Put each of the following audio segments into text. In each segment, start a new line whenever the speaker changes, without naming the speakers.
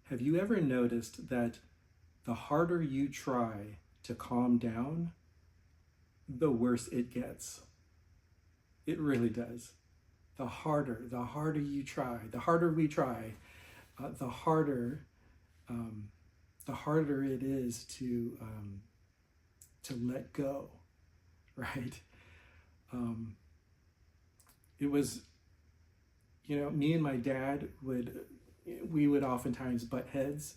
Have you ever noticed that the harder you try to calm down, the worse it gets? It really does. The harder you try, the harder we try, the harder, um, the harder it is to let go, right? Um, it was, me and my dad we would oftentimes butt heads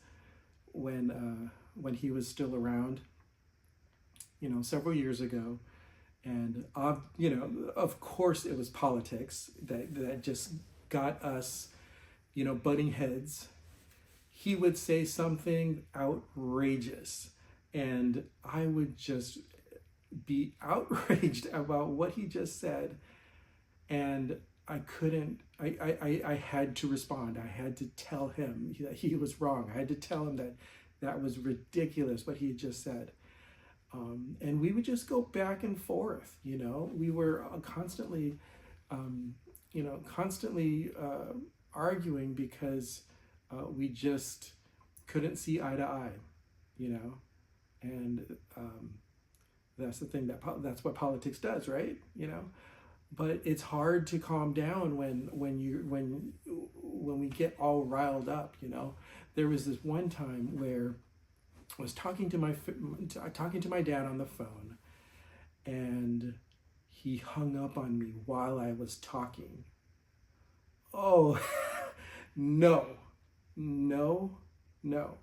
when he was still around, several years ago. And of course it was politics that just got us, butting heads. He would say something outrageous, and I would just be outraged about what he just said. And I couldn't, I had to respond. I had to tell him that he was wrong. I had to tell him that that was ridiculous what he had just said. And we would just go back and forth. We were constantly, constantly arguing because we just couldn't see eye to eye, and that's the thing that's what politics does, right? But it's hard to calm down when we get all riled up. There was this one time where I was talking to my dad on the phone, and he hung up on me while I was talking. Oh, no, no, no.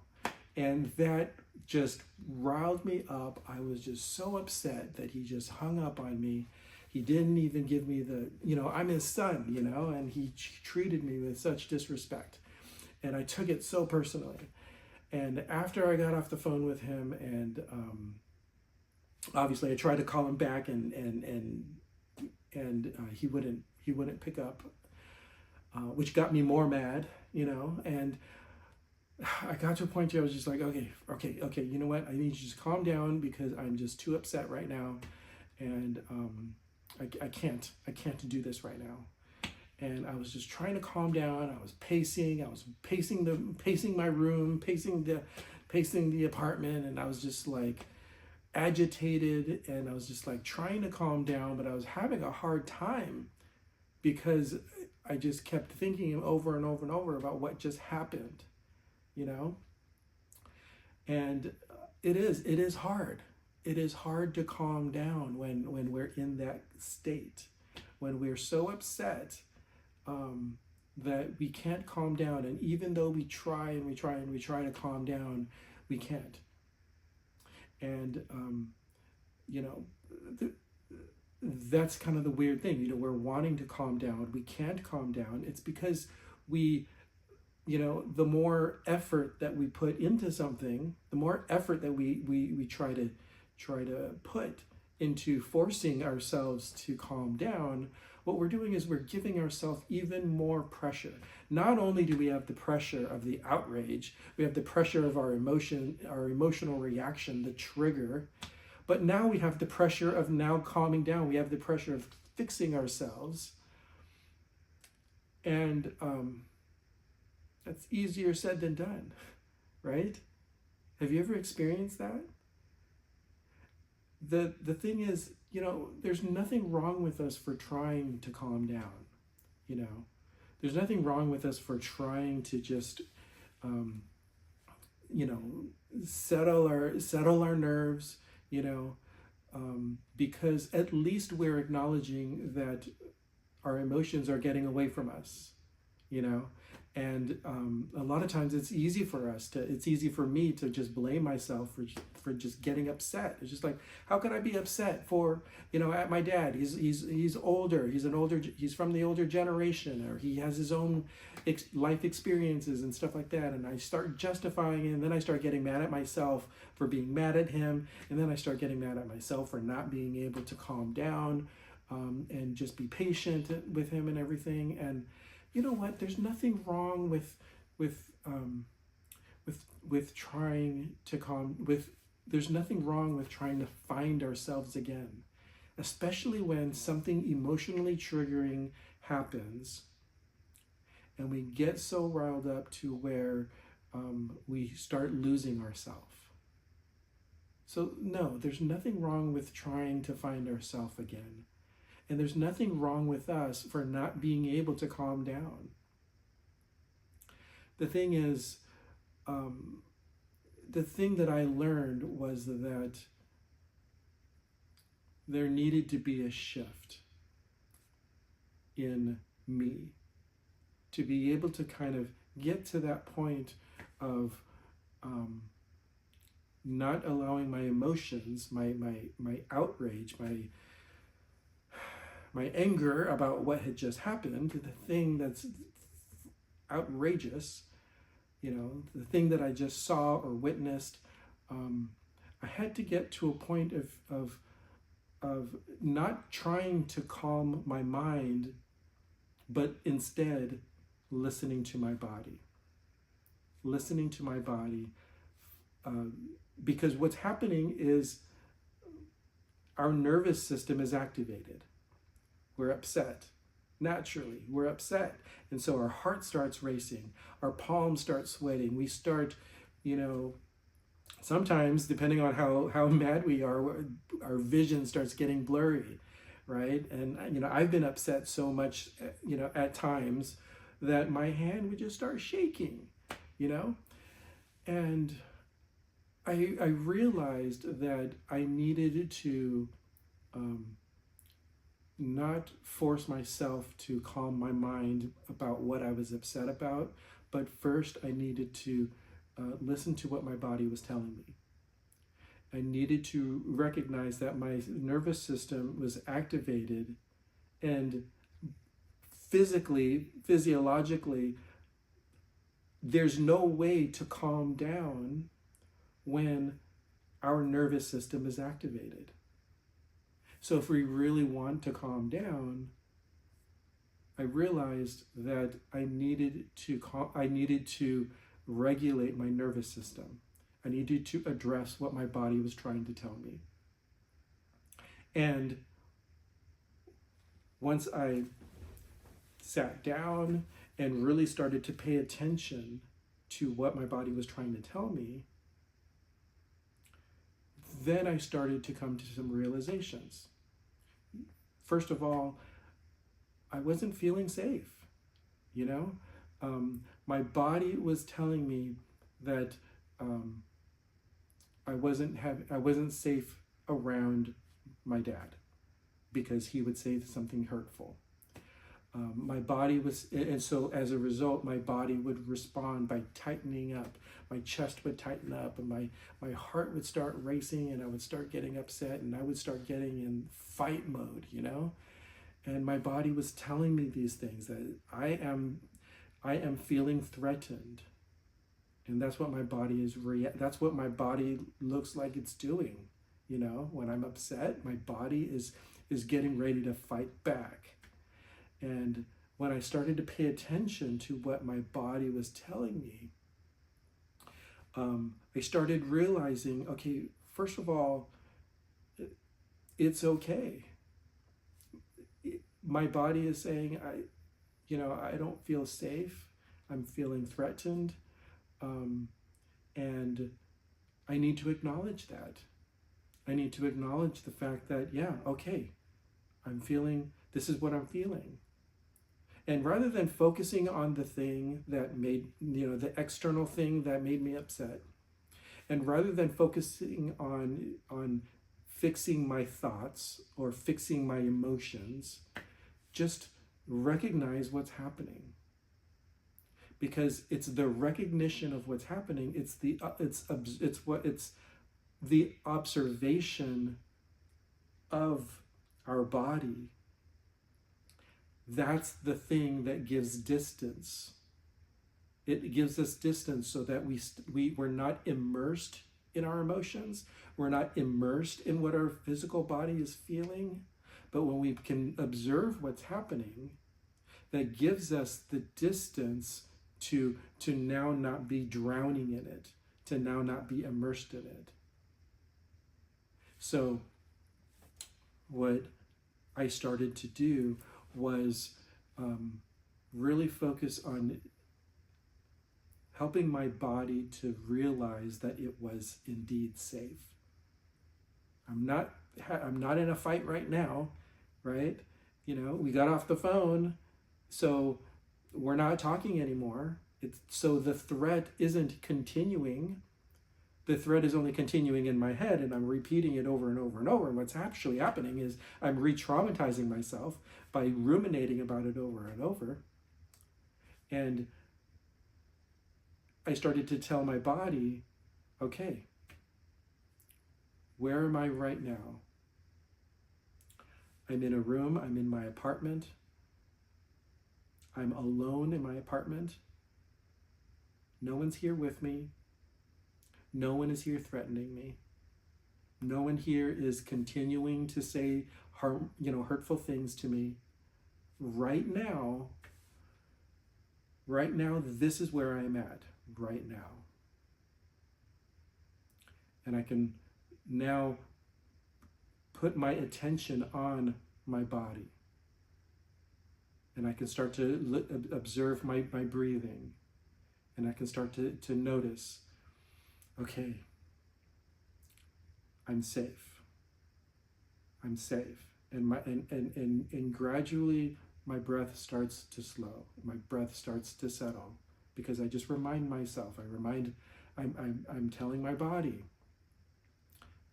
And that just riled me up. I was just so upset that he just hung up on me. He didn't even give me I'm his son, and he treated me with such disrespect. And I took it so personally. And after I got off the phone with him, and obviously I tried to call him back, and he wouldn't pick up, which got me more mad, And I got to a point where I was just like, okay, you know what? I need you to just calm down because I'm just too upset right now, and I can't do this right now. And I was just trying to calm down. I was pacing my room, pacing the apartment, and I was just like agitated, and I was just like trying to calm down, but I was having a hard time because I just kept thinking over and over and over about what just happened, And it is hard. It is hard to calm down when we're in that state, when we're so upset that we can't calm down. And even though we try and we try to calm down, we can't. And, that's kind of the weird thing. We're wanting to calm down. We can't calm down. It's because we, the more effort that we put into something, the more effort that we try to put into forcing ourselves to calm down, what we're doing is we're giving ourselves even more pressure. Not only do we have the pressure of the outrage, we have the pressure of our emotional reaction, the trigger, but now we have the pressure of now calming down. We have the pressure of fixing ourselves. And that's easier said than done, right? Have you ever experienced that? The thing is, there's nothing wrong with us for trying to calm down. There's nothing wrong with us for trying to just, settle our nerves, because at least we're acknowledging that our emotions are getting away from us, And a lot of times it's easy for me to just blame myself for just getting upset. It's just like, how can I be upset for, at my dad? He's older. He's from the older generation, or he has his own life experiences and stuff like that. And I start justifying it, and then I start getting mad at myself for being mad at him. And then I start getting mad at myself for not being able to calm down and just be patient with him and everything. And you know what? There's nothing wrong with trying to there's nothing wrong with trying to find ourselves again, especially when something emotionally triggering happens, and we get so riled up to where we start losing ourselves. So no, there's nothing wrong with trying to find ourselves again. And there's nothing wrong with us for not being able to calm down. The thing is, the thing that I learned was that there needed to be a shift in me to be able to kind of get to that point of not allowing my emotions, my outrage, my anger about what had just happened, the thing that's outrageous, the thing that I just saw or witnessed, I had to get to a point of not trying to calm my mind, but instead listening to my body. Listening to my body, because what's happening is our nervous system is activated. We're upset. Naturally, we're upset. And so our heart starts racing. Our palms start sweating. We start, sometimes, depending on how mad we are, our vision starts getting blurry, right? And, I've been upset so much, at times that my hand would just start shaking, And I realized that I needed to not force myself to calm my mind about what I was upset about, but first I needed to listen to what my body was telling me. I needed to recognize that my nervous system was activated, and physiologically, there's no way to calm down when our nervous system is activated. So if we really want to calm down, I realized that I needed to regulate my nervous system. I needed to address what my body was trying to tell me. And once I sat down and really started to pay attention to what my body was trying to tell me, then I started to come to some realizations. First of all, I wasn't feeling safe, my body was telling me that I wasn't safe around my dad because he would say something hurtful. My body was, and so as a result, my body would respond by tightening up. My chest would tighten up, and my heart would start racing, and I would start getting upset, and I would start getting in fight mode, And my body was telling me these things, that I am feeling threatened, and that's what my body is. That's what my body looks like it's doing, When I'm upset, my body is getting ready to fight back. And when I started to pay attention to what my body was telling me, I started realizing, okay, first of all, it's okay. My body is saying, I don't feel safe. I'm feeling threatened. And I need to acknowledge that. I need to acknowledge the fact that, okay, this is what I'm feeling. And rather than focusing on the thing that made, the external thing that made me upset, and rather than focusing on fixing my thoughts or fixing my emotions, just recognize what's happening. Because it's the recognition of what's happening, it's the observation of our body. That's the thing that gives distance. It gives us distance so that we're not immersed in our emotions. We're not immersed in what our physical body is feeling. But when we can observe what's happening, that gives us the distance to now not be drowning in it, to now not be immersed in it. So what I started to do was really focus on helping my body to realize that it was indeed safe. I'm not in a fight right now, right? We got off the phone, so we're not talking anymore. So the threat isn't continuing. The threat is only continuing in my head, and I'm repeating it over and over and over. And what's actually happening is I'm re-traumatizing myself by ruminating about it over and over. And I started to tell my body, okay, where am I right now? I'm in a room, I'm in my apartment. I'm alone in my apartment. No one's here with me. No one is here threatening me. No one here is continuing to say hurtful things to me. Right now, this is where I'm at right now. And I can now put my attention on my body. And I can start to observe my breathing. And I can start to notice, okay, I'm safe. I'm safe. And gradually my breath starts to slow. My breath starts to settle because I just remind myself. I'm telling my body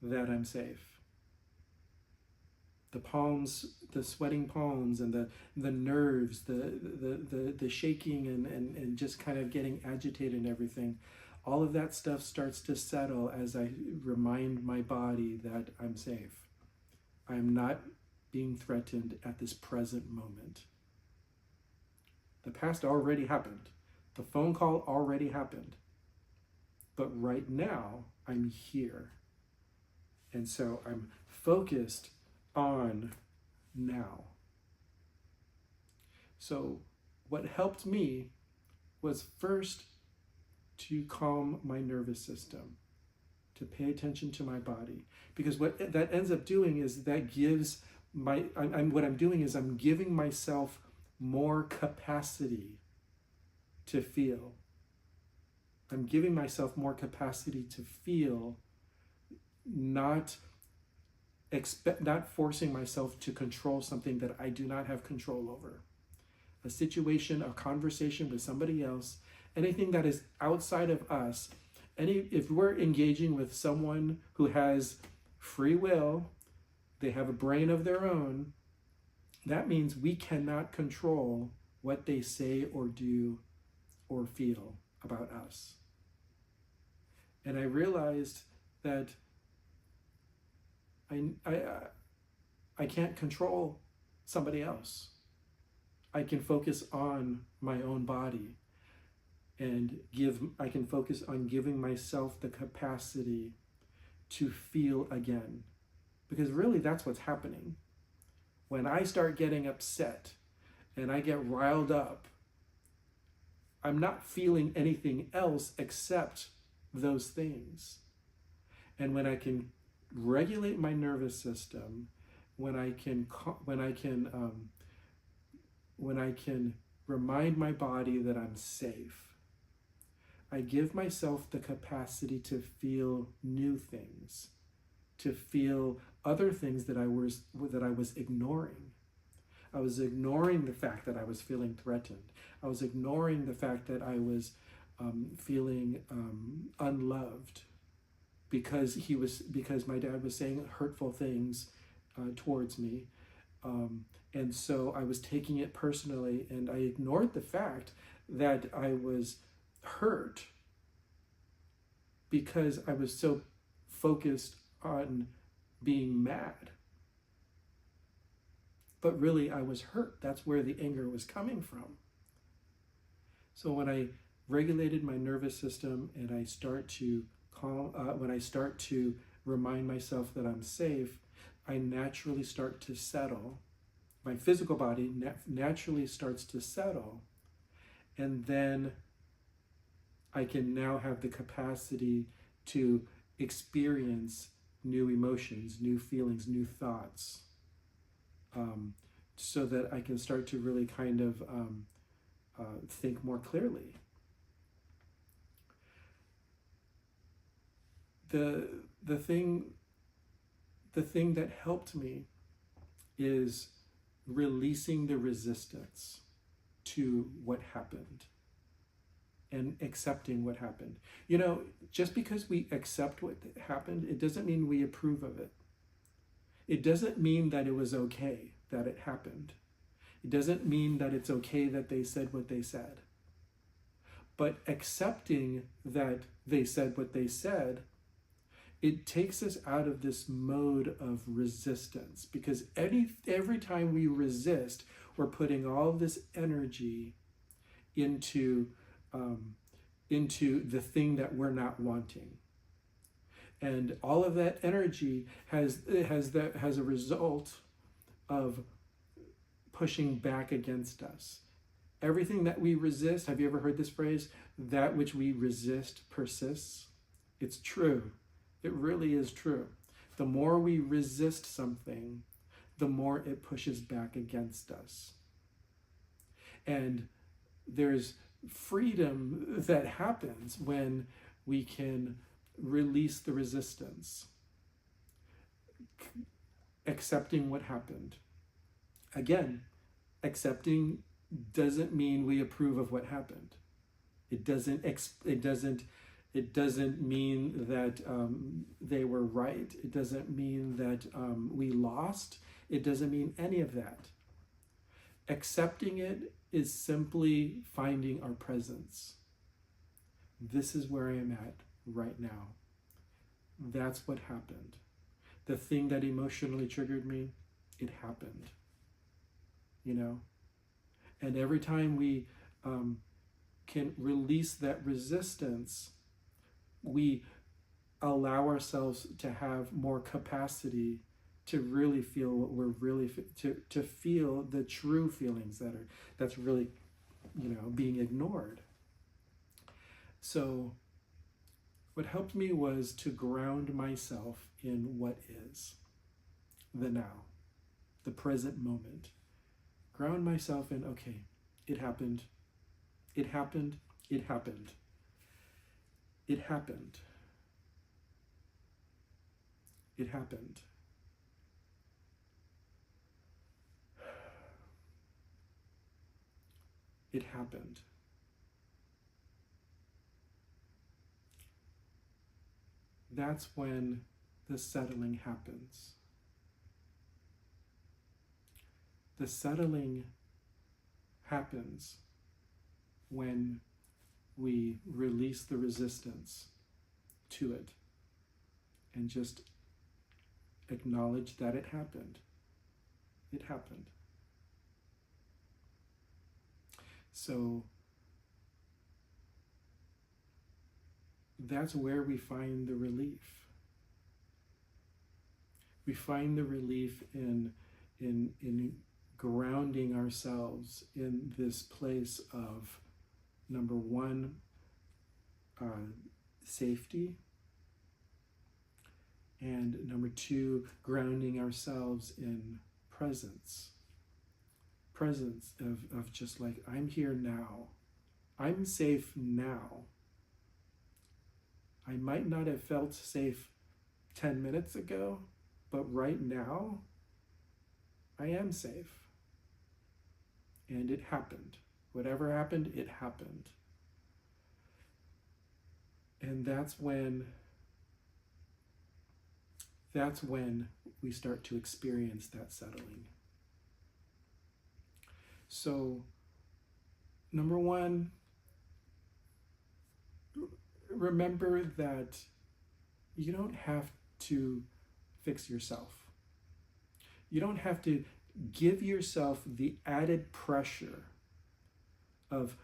that I'm safe. The palms, the sweating palms, and the nerves, the shaking and just kind of getting agitated and everything, all of that stuff starts to settle as I remind my body that I'm safe. I'm not being threatened at this present moment. The past already happened. The phone call already happened. But right now, I'm here. And so I'm focused on now. So what helped me was first to calm my nervous system, to pay attention to my body. Because what that ends up doing is that gives what I'm doing is I'm giving myself more capacity to feel. I'm giving myself more capacity to feel, not forcing myself to control something that I do not have control over. A situation, a conversation with somebody else, anything that is outside of us. If we're engaging with someone who has free will, they have a brain of their own, that means we cannot control what they say or do or feel about us. And I realized that I can't control somebody else. I can focus on my own body and I can focus on giving myself the capacity to feel again. Because really that's what's happening. When I start getting upset and I get riled up, I'm not feeling anything else except those things. And when I can regulate my nervous system, when I can remind my body that I'm safe, I give myself the capacity to feel new things, to feel other things that I was ignoring. I was ignoring the fact that I was feeling threatened. I was ignoring the fact that I was feeling unloved because my dad was saying hurtful things towards me. And so I was taking it personally, and I ignored the fact that I was hurt because I was so focused on being mad. But really, I was hurt. That's where the anger was coming from. So when I regulated my nervous system and I start to when I start to remind myself that I'm safe, I naturally start to settle. My physical body naturally starts to settle. And then I can now have the capacity to experience new emotions, new feelings, new thoughts, so that I can start to really kind of think more clearly. the the thing the thing that helped me is releasing the resistance to what happened and accepting what happened. You know, just because we accept what happened, it doesn't mean we approve of it. It doesn't mean that it was okay that it happened. It doesn't mean that it's okay that they said what they said. But accepting that they said what they said, it takes us out of this mode of resistance, because every time we resist, we're putting all this energy into the thing that we're not wanting, and all of that energy has a result of pushing back against us. Everything that we resist, have you ever heard this phrase? That which we resist persists. It's true. It really is true. The more we resist something, the more it pushes back against us. And there's freedom that happens when we can release the resistance, accepting what happened. Again, accepting doesn't mean we approve of what happened. It doesn't mean that they were right. It doesn't mean that we lost. It doesn't mean any of that. Accepting it is simply finding our presence. This is where I am at right now. That's what happened. The thing that emotionally triggered me, it happened. You know? And every time we can release that resistance, we allow ourselves to have more capacity to really feel what we're really to feel the true feelings that's really, you know, being ignored. So what helped me was to ground myself in what is the now, the present moment. Ground myself in, okay, it happened. It happened. It happened. It happened. It happened. It happened. That's when the settling happens. The settling happens when we release the resistance to it and just acknowledge that it happened. It happened. So that's where we find the relief. We find the relief in grounding ourselves in this place of, number one, safety, and number two, grounding ourselves in presence of just like, I'm here now, I'm safe now. I might not have felt safe 10 minutes ago, but right now I am safe. And it happened. Whatever happened, it happened. And that's when we start to experience that settling. So, number one, remember that you don't have to fix yourself. You don't have to give yourself the added pressure of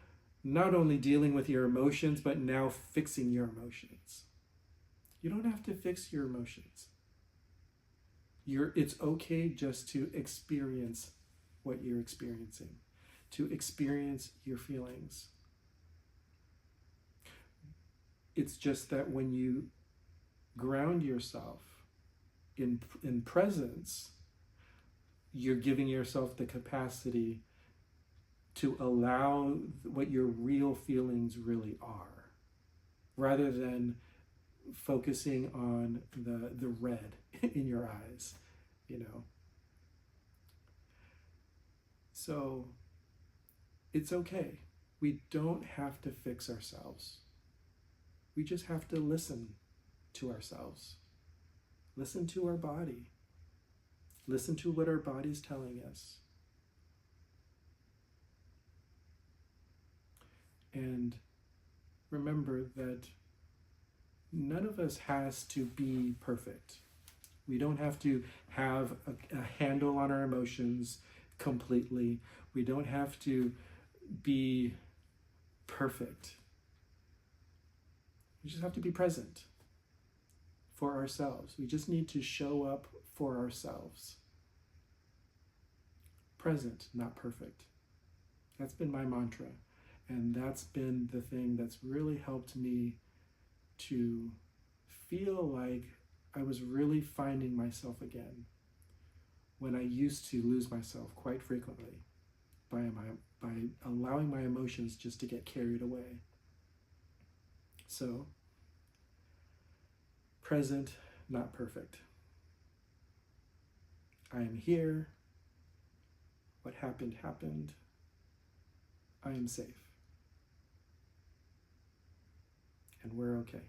not only dealing with your emotions, but now fixing your emotions. You don't have to fix your emotions. It's okay just to experience what you're experiencing, to experience your feelings. It's just that when you ground yourself in presence, you're giving yourself the capacity to allow what your real feelings really are, rather than focusing on the red in your eyes, you know. So it's okay. We don't have to fix ourselves. We just have to listen to ourselves. Listen to our body. Listen to what our body's telling us. And remember that none of us has to be perfect. We don't have to have a handle on our emotions completely. We don't have to be perfect. We just have to be present for ourselves. We just need to show up for ourselves. Present, not perfect. That's been my mantra. And that's been the thing that's really helped me to feel like I was really finding myself again when I used to lose myself quite frequently by allowing my emotions just to get carried away. So, present, not perfect. I am here. What happened, happened. I am safe. And we're okay.